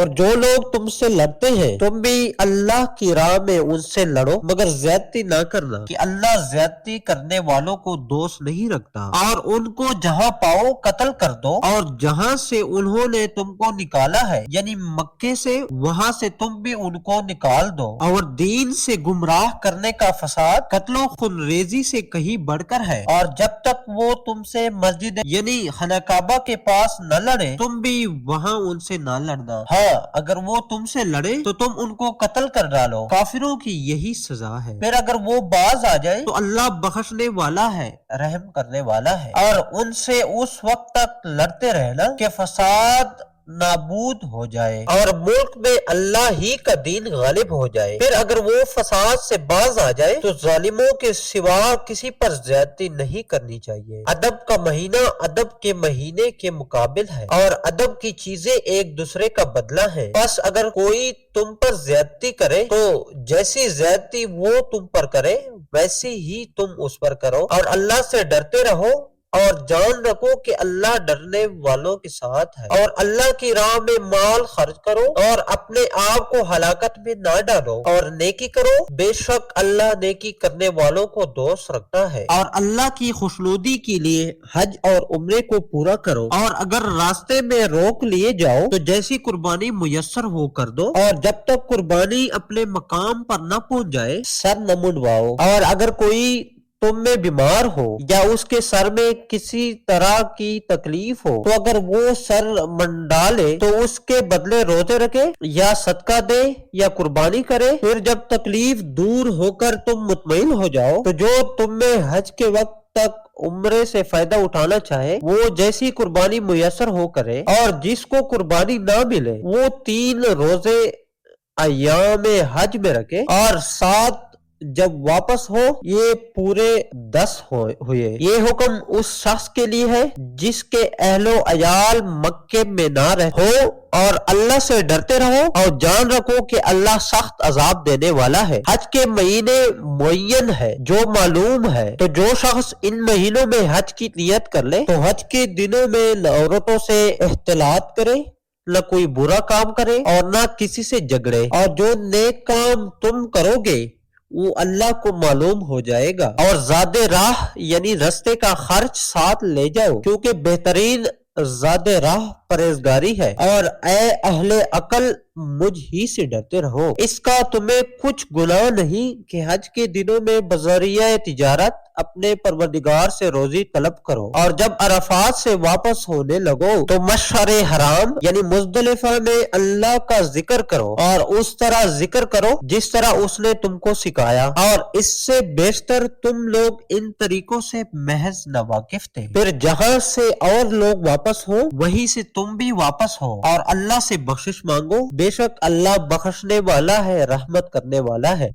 اور جو لوگ تم سے لڑتے ہیں تم بھی اللہ کی راہ میں ان سے لڑو مگر زیادتی نہ کرنا کہ اللہ زیادتی کرنے والوں کو دوست نہیں رکھتا، اور ان کو جہاں پاؤ قتل کر دو، اور جہاں سے انہوں نے تم کو نکالا ہے یعنی مکے سے وہاں سے تم بھی ان کو نکال دو، اور دین سے گمراہ کرنے کا فساد قتل و خونریزی سے کہیں بڑھ کر ہے، اور جب تک وہ تم سے مسجد یعنی خانہ کعبہ کے پاس نہ لڑے تم بھی وہاں ان سے نہ لڑنا، ہاں اگر وہ تم سے لڑے تو تم ان کو قتل کر ڈالو، کافروں کی یہی سزا ہے، پھر اگر وہ باز آ جائے تو اللہ بخشنے والا ہے، رحم کرنے والا ہے، اور ان سے اس وقت تک لڑتے رہنا کہ فساد نابود ہو جائے اور ملک میں اللہ ہی کا دین غالب ہو جائے، پھر اگر وہ فساد سے باز آ جائے تو ظالموں کے سوا کسی پر زیادتی نہیں کرنی چاہیے۔ ادب کا مہینہ ادب کے مہینے کے مقابل ہے، اور ادب کی چیزیں ایک دوسرے کا بدلہ ہے، بس اگر کوئی تم پر زیادتی کرے تو جیسی زیادتی وہ تم پر کرے ویسی ہی تم اس پر کرو، اور اللہ سے ڈرتے رہو اور جان رکھو کہ اللہ ڈرنے والوں کے ساتھ ہے، اور اللہ کی راہ میں مال خرچ کرو اور اپنے آپ کو ہلاکت میں نہ ڈالو، اور نیکی کرو، بے شک اللہ نیکی کرنے والوں کو دوست رکھتا ہے، اور اللہ کی خوشنودی کے لیے حج اور عمرے کو پورا کرو، اور اگر راستے میں روک لیے جاؤ تو جیسی قربانی میسر ہو کر دو، اور جب تک قربانی اپنے مقام پر نہ پہنچ جائے سر نہ منڈواؤ، اور اگر کوئی تم میں بیمار ہو یا اس کے سر میں کسی طرح کی تکلیف ہو تو اگر وہ سر منڈا لے تو اس کے بدلے روزے رکھے یا صدقہ دے یا قربانی کرے، پھر جب تکلیف دور ہو کر تم مطمئن ہو جاؤ تو جو تم میں حج کے وقت تک عمرے سے فائدہ اٹھانا چاہے وہ جیسی قربانی میسر ہو کرے، اور جس کو قربانی نہ ملے وہ 3 روزے ایام حج میں رکھے، اور 7 جب واپس ہو یہ پورے 10 ہوئے۔ یہ حکم اس شخص کے لیے ہے جس کے اہل و عیال مکے میں نہ رہو، اور اللہ سے ڈرتے رہو اور جان رکھو کہ اللہ سخت عذاب دینے والا ہے۔ حج کے مہینے معین ہے جو معلوم ہے، تو جو شخص ان مہینوں میں حج کی نیت کر لے تو حج کے دنوں میں نہ عورتوں سے اختلاط کرے، نہ کوئی برا کام کرے اور نہ کسی سے جھگڑے، اور جو نیک کام تم کرو گے وہ اللہ کو معلوم ہو جائے گا، اور زاد راہ یعنی رستے کا خرچ ساتھ لے جاؤ کیونکہ بہترین زاد راہ پرہیزگاری ہے، اور اے اہل عقل مجھ ہی سے ڈرتے رہو۔ اس کا تمہیں کچھ گناہ نہیں کہ حج کے دنوں میں بذریعہ تجارت اپنے پروردگار سے روزی طلب کرو، اور جب عرفات سے واپس ہونے لگو تو مشعر حرام یعنی مزدلفہ میں اللہ کا ذکر کرو، اور اس طرح ذکر کرو جس طرح اس نے تم کو سکھایا، اور اس سے بیشتر تم لوگ ان طریقوں سے محض ناواقف تھے۔ پھر جہاں سے اور لوگ واپس ہو وہیں سے تم بھی واپس ہو، اور اللہ سے بخشش مانگو، بے شک اللہ بخشنے والا ہے، رحمت کرنے والا ہے۔